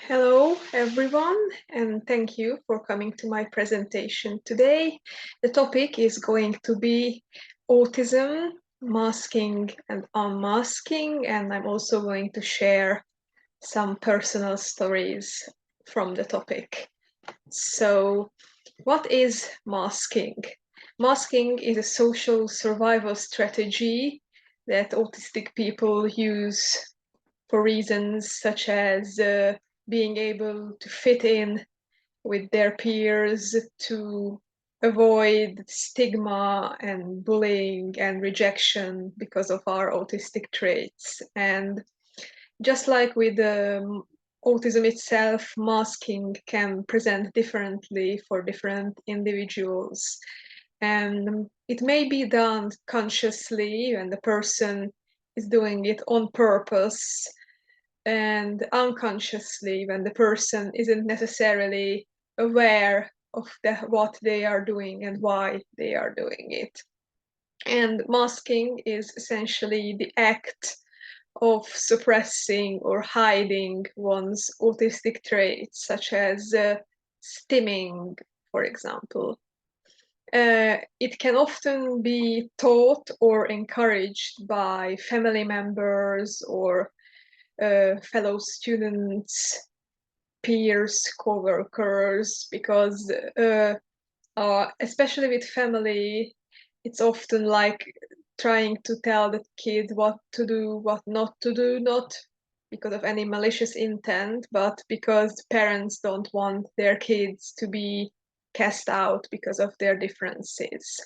Hello, everyone, and thank you for coming to my presentation today. The topic is going to be autism, masking and unmasking, and I'm also going to share some personal stories from the topic. So, what is masking? Masking is a social survival strategy that autistic people use for reasons such as being able to fit in with their peers, to avoid stigma and bullying and rejection because of our autistic traits. And just like with autism itself, masking can present differently for different individuals. And it may be done consciously when the person is doing it on purpose, and unconsciously when the person isn't necessarily aware of what they are doing and why they are doing it. And masking is essentially the act of suppressing or hiding one's autistic traits, such as stimming, for example. It can often be taught or encouraged by family members or fellow students, peers, co-workers, because especially with family, it's often like trying to tell the kid what to do, what not to do, not because of any malicious intent, but because parents don't want their kids to be cast out because of their differences.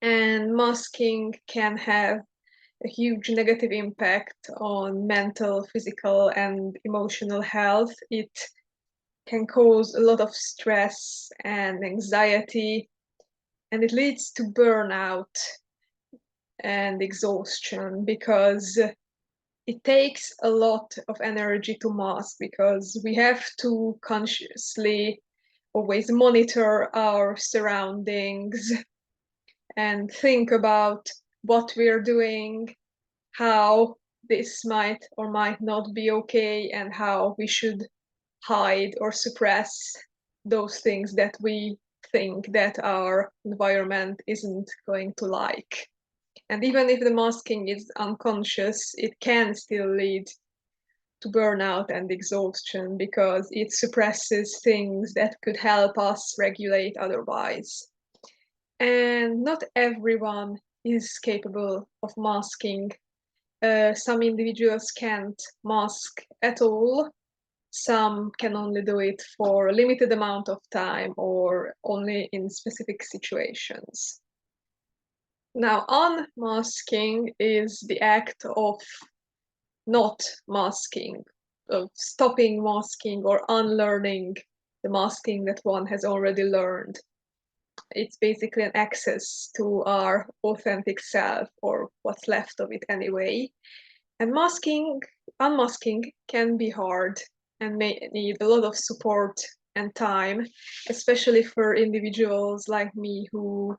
And masking can have a huge negative impact on mental, physical, and emotional health. It can cause a lot of stress and anxiety, and it leads to burnout and exhaustion because it takes a lot of energy to mask, because we have to consciously always monitor our surroundings and think about what we're doing, how this might or might not be okay, and how we should hide or suppress those things that we think that our environment isn't going to like. And even if the masking is unconscious, it can still lead to burnout and exhaustion because it suppresses things that could help us regulate otherwise. And not everyone is capable of masking. Some individuals can't mask at all. Some can only do it for a limited amount of time or only in specific situations. Now, unmasking is the act of not masking, of stopping masking or unlearning the masking that one has already learned. It's basically an access to our authentic self, or what's left of it anyway. And unmasking can be hard and may need a lot of support and time, especially for individuals like me who,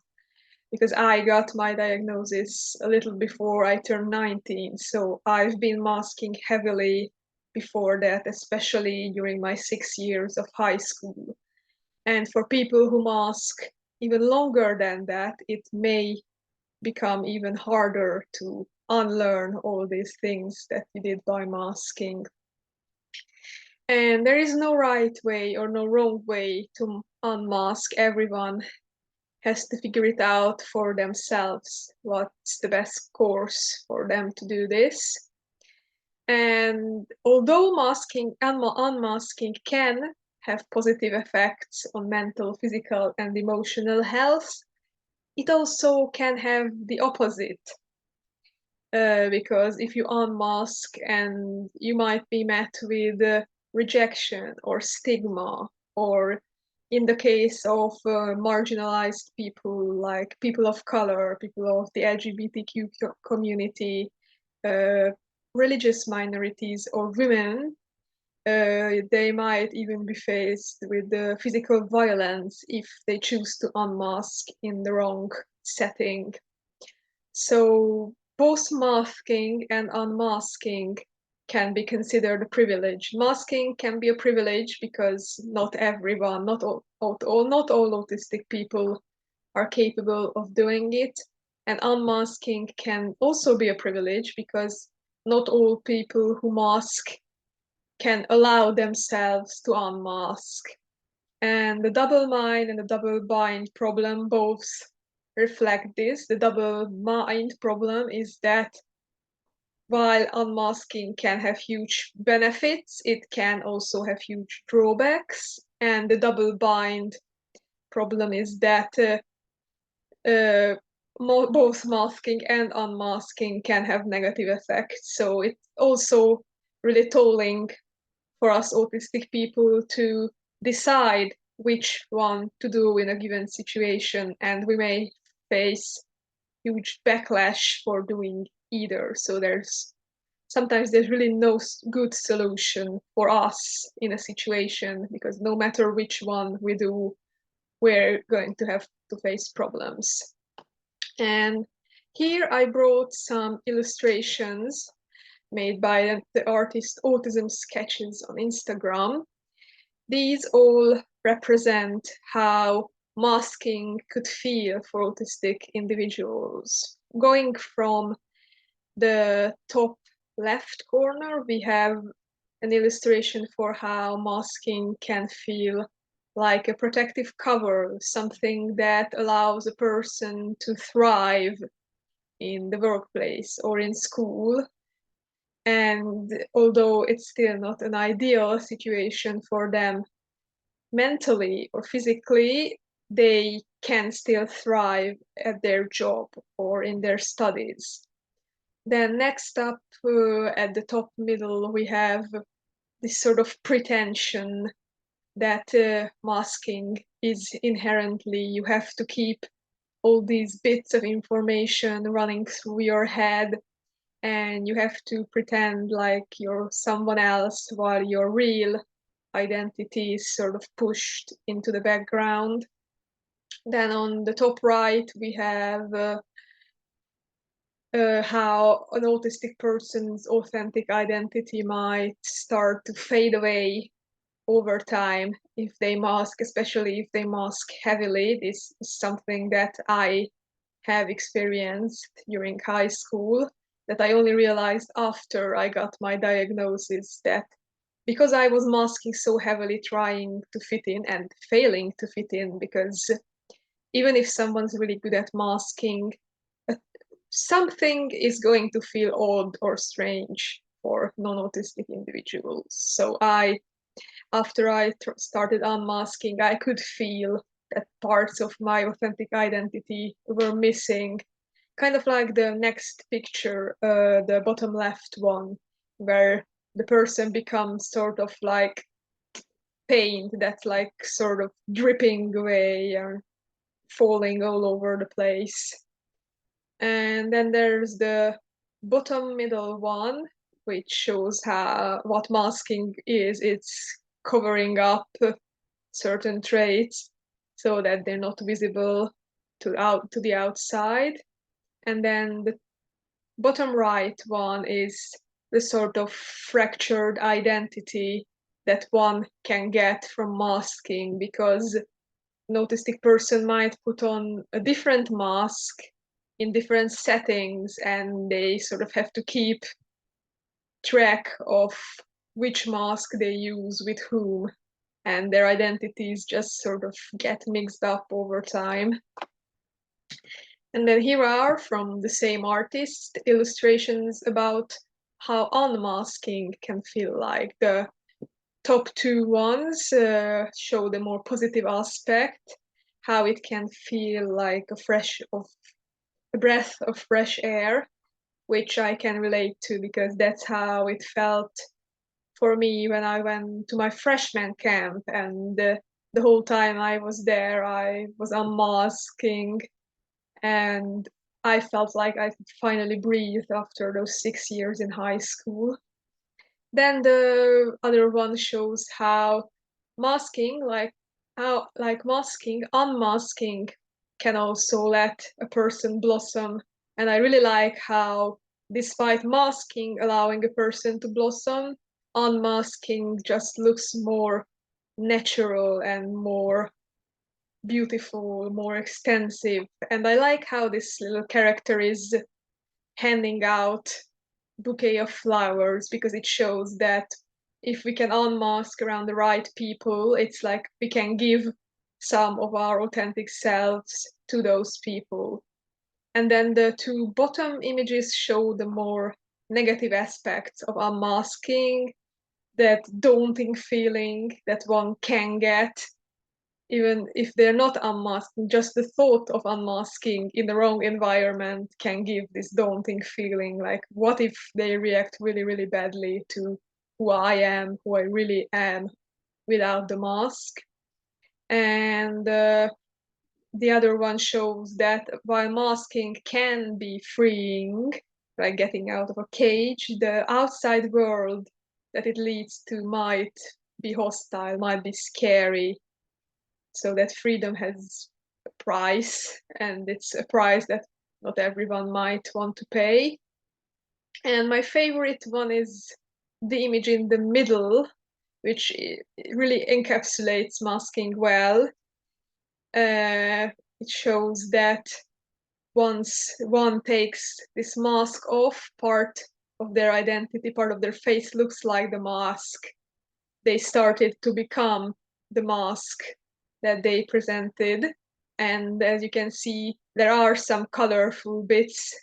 because I got my diagnosis a little before I turned 19, so I've been masking heavily before that, especially during my 6 years of high school. And for people who mask even longer than that, it may become even harder to unlearn all these things that you did by masking. And there is no right way or no wrong way to unmask. Everyone has to figure it out for themselves, what's the best course for them to do this. And although unmasking can have positive effects on mental, physical, and emotional health, it also can have the opposite. Because if you unmask, and you might be met with rejection or stigma, or in the case of marginalized people like people of color, people of the LGBTQ community, uh, religious minorities, or women, they might even be faced with physical violence if they choose to unmask in the wrong setting. So both masking and unmasking can be considered a privilege. Masking can be a privilege because not everyone, not all autistic people are capable of doing it. And unmasking can also be a privilege because not all people who mask can allow themselves to unmask. And the double mind and the double bind problem both reflect this. The double mind problem is that while unmasking can have huge benefits, it can also have huge drawbacks. And the double bind problem is that both masking and unmasking can have negative effects. So it's also really tolling for us autistic people to decide which one to do in a given situation, and we may face huge backlash for doing either. So sometimes there's really no good solution for us in a situation, because no matter which one we do, we're going to have to face problems. And here I brought some illustrations made by the artist Autism Sketches on Instagram. These all represent how masking could feel for autistic individuals. Going from the top left corner, we have an illustration for how masking can feel like a protective cover, something that allows a person to thrive in the workplace or in school. And although it's still not an ideal situation for them mentally or physically, they can still thrive at their job or in their studies. Then next up, at the top middle, we have this sort of pretension that masking is inherently, you have to keep all these bits of information running through your head, and you have to pretend like you're someone else while your real identity is sort of pushed into the background. Then on the top right, we have how an autistic person's authentic identity might start to fade away over time if they mask, especially if they mask heavily. This is something that I have experienced during high school, that I only realized after I got my diagnosis, that because I was masking so heavily, trying to fit in and failing to fit in, because even if someone's really good at masking, something is going to feel odd or strange for non-autistic individuals. So after I started unmasking, I could feel that parts of my authentic identity were missing. Kind of like the next picture, the bottom left one, where the person becomes sort of like paint that's like sort of dripping away and falling all over the place. And then there's the bottom middle one, which shows what masking is. It's covering up certain traits so that they're not visible to the outside. And then the bottom right one is the sort of fractured identity that one can get from masking, because an autistic person might put on a different mask in different settings, and they sort of have to keep track of which mask they use with whom, and their identities just sort of get mixed up over time. And then here are, from the same artist, illustrations about how unmasking can feel like. The top two ones show the more positive aspect, how it can feel like a breath of fresh air, which I can relate to, because that's how it felt for me when I went to my freshman camp. And the whole time I was there, I was unmasking, and I felt like I could finally breathe after those 6 years in high school. Then the other one shows how unmasking can also let a person blossom. And I really like how despite masking allowing a person to blossom, unmasking just looks more natural and more beautiful, more extensive. And I like how this little character is handing out bouquet of flowers, because it shows that if we can unmask around the right people, it's like we can give some of our authentic selves to those people. And then the two bottom images show the more negative aspects of unmasking, that daunting feeling that one can get even if they're not unmasking. Just the thought of unmasking in the wrong environment can give this daunting feeling, like what if they react really, really badly to who I am, who I really am without the mask. And the other one shows that while masking can be freeing, like getting out of a cage, the outside world that it leads to might be hostile, might be scary. So that freedom has a price, and it's a price that not everyone might want to pay. And my favorite one is the image in the middle, which really encapsulates masking well. It shows that once one takes this mask off, part of their identity, part of their face looks like the mask. They started to become the mask that they presented. And as you can see, there are some colorful bits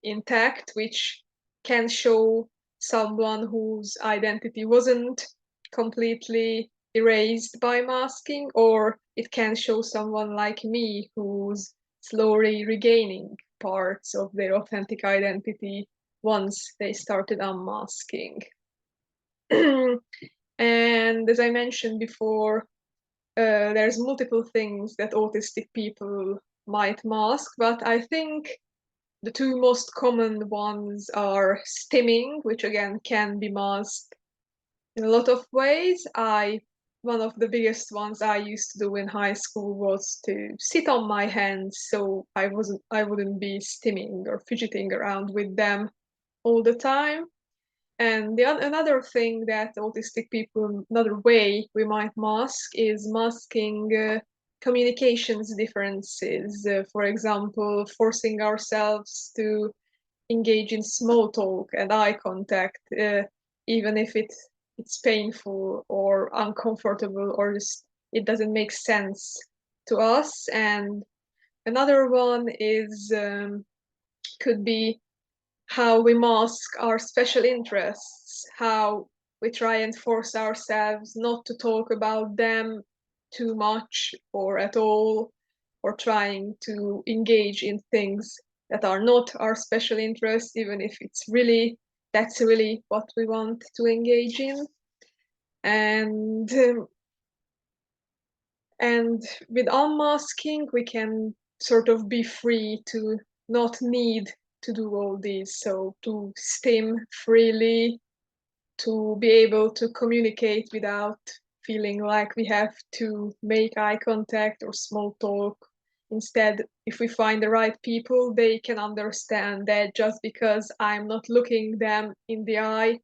intact, which can show someone whose identity wasn't completely erased by masking, or it can show someone like me who's slowly regaining parts of their authentic identity once they started unmasking. And as I mentioned before, there's multiple things that autistic people might mask, but I think the two most common ones are stimming, which again can be masked in a lot of ways. One of the biggest ones I used to do in high school was to sit on my hands so I wouldn't be stimming or fidgeting around with them all the time. And another thing that autistic people, another way we might mask is masking communications differences. For example, forcing ourselves to engage in small talk and eye contact, even if it's painful or uncomfortable, or just it doesn't make sense to us. And another one is could be how we mask our special interests, how we try and force ourselves not to talk about them too much or at all, or trying to engage in things that are not our special interests, even if that's really what we want to engage in. And and with unmasking, we can sort of be free to not need to do all these. So to stim freely, to be able to communicate without feeling like we have to make eye contact or small talk. Instead, if we find the right people, they can understand that just because I'm not looking them in the eye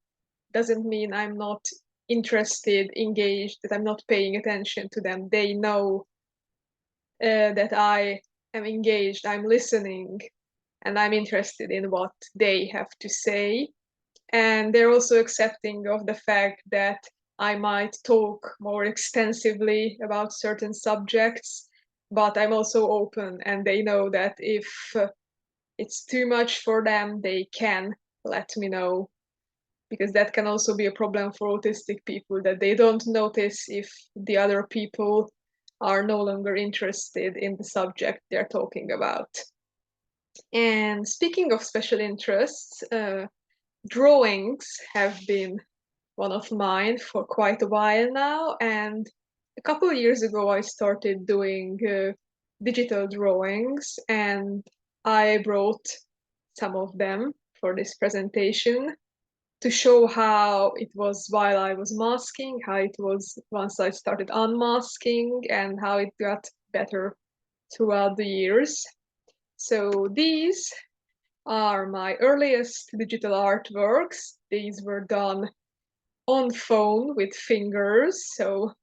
doesn't mean I'm not interested, engaged, that I'm not paying attention to them. They know that I am engaged, I'm listening, and I'm interested in what they have to say. And they're also accepting of the fact that I might talk more extensively about certain subjects, but I'm also open, and they know that if it's too much for them, they can let me know, because that can also be a problem for autistic people, that they don't notice if the other people are no longer interested in the subject they're talking about. And speaking of special interests, drawings have been one of mine for quite a while now. And a couple of years ago, I started doing digital drawings, and I brought some of them for this presentation to show how it was while I was masking, how it was once I started unmasking, and how it got better throughout the years. So these are my earliest digital artworks. These were done on phone with fingers, so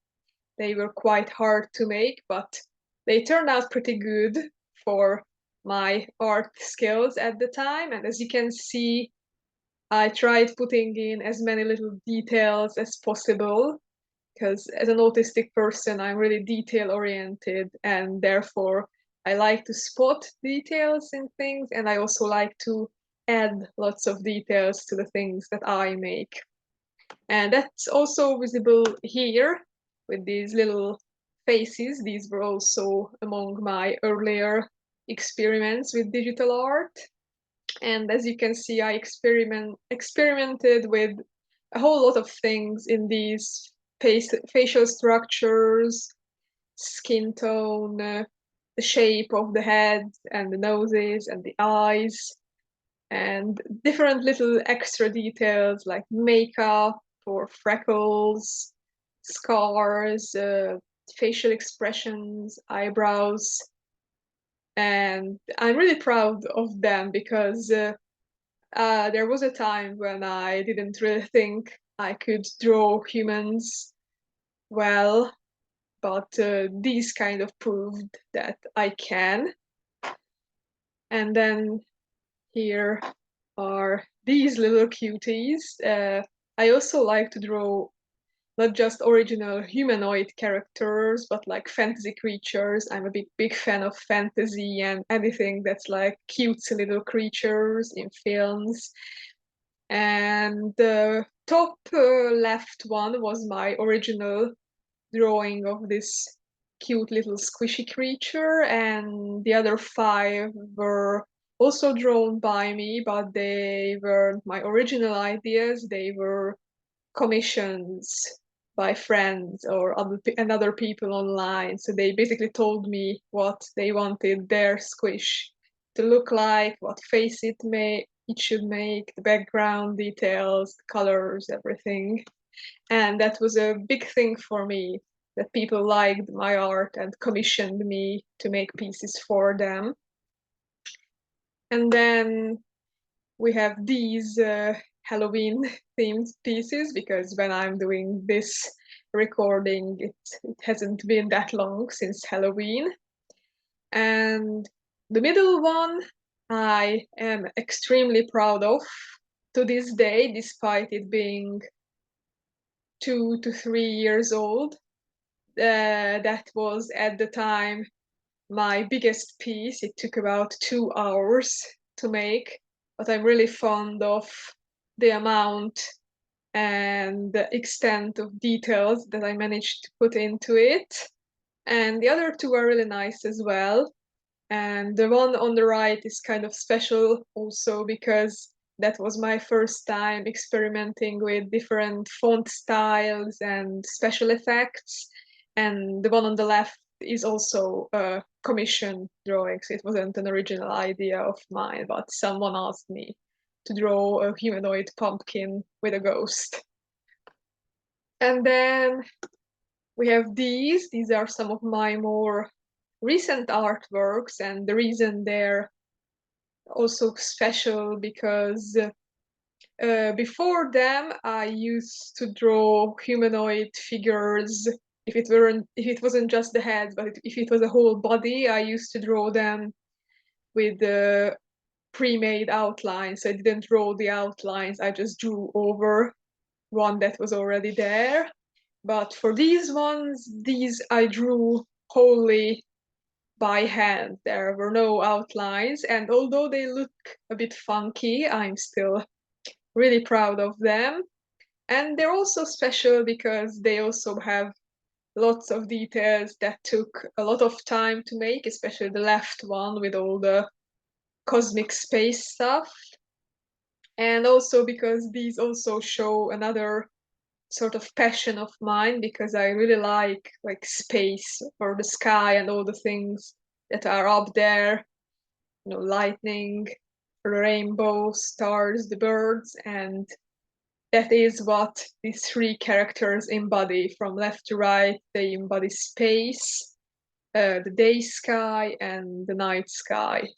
they were quite hard to make, but they turned out pretty good for my art skills at the time. And as you can see, I tried putting in as many little details as possible because as an autistic person, I'm really detail oriented, and therefore I like to spot details in things, and I also like to add lots of details to the things that I make. And that's also visible here with these little faces. These were also among my earlier experiments with digital art. And as you can see, I experimented with a whole lot of things in these facial structures, skin tone, the shape of the head and the noses and the eyes, and different little extra details like makeup or freckles, scars, facial expressions, eyebrows. And I'm really proud of them because there was a time when I didn't really think I could draw humans well, but these kind of proved that I can. And then here are these little cuties. I also like to draw not just original humanoid characters, but like fantasy creatures. I'm a big fan of fantasy and anything that's like cutesy little creatures in films. And the top left one was my original drawing of this cute little squishy creature, and the other five were also drawn by me, but they weren't my original ideas. They were commissions by friends or other people online. So they basically told me what they wanted their squish to look like, what face it should make, the background details, the colors, everything. And that was a big thing for me, that people liked my art and commissioned me to make pieces for them. And then we have these Halloween themed pieces, because when I'm doing this recording, it hasn't been that long since Halloween. And the middle one I am extremely proud of to this day, despite it being 2 to 3 years old. That was at the time my biggest piece. It took about 2 hours to make, but I'm really fond of the amount and the extent of details that I managed to put into it. And the other two are really nice as well. And the one on the right is kind of special also because that was my first time experimenting with different font styles and special effects. And the one on the left is also a commission drawing. So it wasn't an original idea of mine, but someone asked me to draw a humanoid pumpkin with a ghost. And then we have these. These are some of my more recent artworks, and the reason they're also special because before them I used to draw humanoid figures. If it wasn't just the head, but if it was a whole body, I used to draw them with pre-made outlines. So I didn't draw the outlines, I just drew over one that was already there. But for these ones, these I drew wholly by hand. There were no outlines, and although they look a bit funky, I'm still really proud of them. And they're also special because they also have lots of details that took a lot of time to make, especially the left one with all the cosmic space stuff. And also because these also show another sort of passion of mine, because I really like space or the sky and all the things that are up there, lightning, rainbow, stars, the birds, and that is what these three characters embody. From left to right, they embody space, the day sky, and the night sky.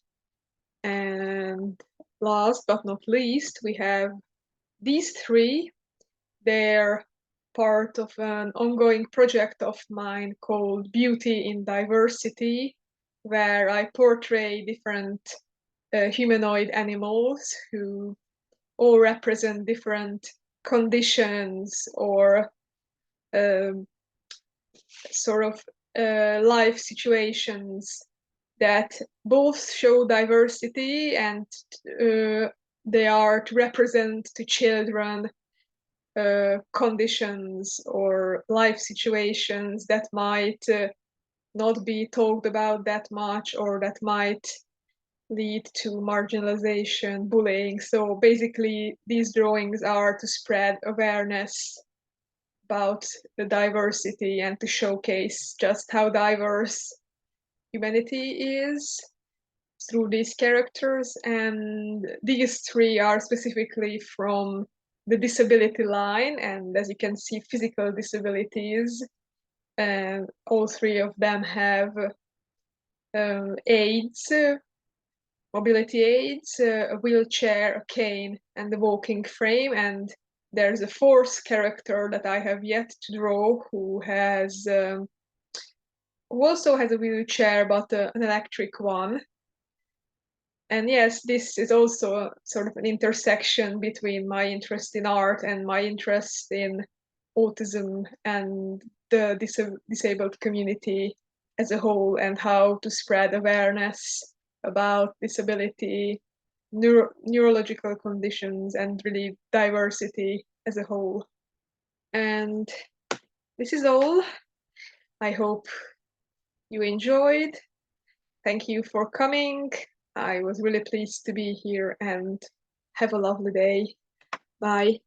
And last but not least, we have these three. They're part of an ongoing project of mine called Beauty in Diversity, where I portray different humanoid animals who all represent different conditions or um, sort of life situations that both show diversity and they are to represent to children conditions or life situations that might not be talked about that much or that might lead to marginalization, bullying. So basically, these drawings are to spread awareness about the diversity and to showcase just how diverse humanity is through these characters. And these three are specifically from the disability line, and as you can see, physical disabilities. And all three of them have aids, mobility aids, a wheelchair, a cane, and a walking frame. And there's a fourth character that I have yet to draw who also has a wheelchair, but an electric one. And yes, this is also sort of an intersection between my interest in art and my interest in autism and the disabled community as a whole, and how to spread awareness about disability, neurological conditions, and really diversity as a whole. And this is all. I hope you enjoyed. Thank you for coming. I was really pleased to be here, and have a lovely day. Bye.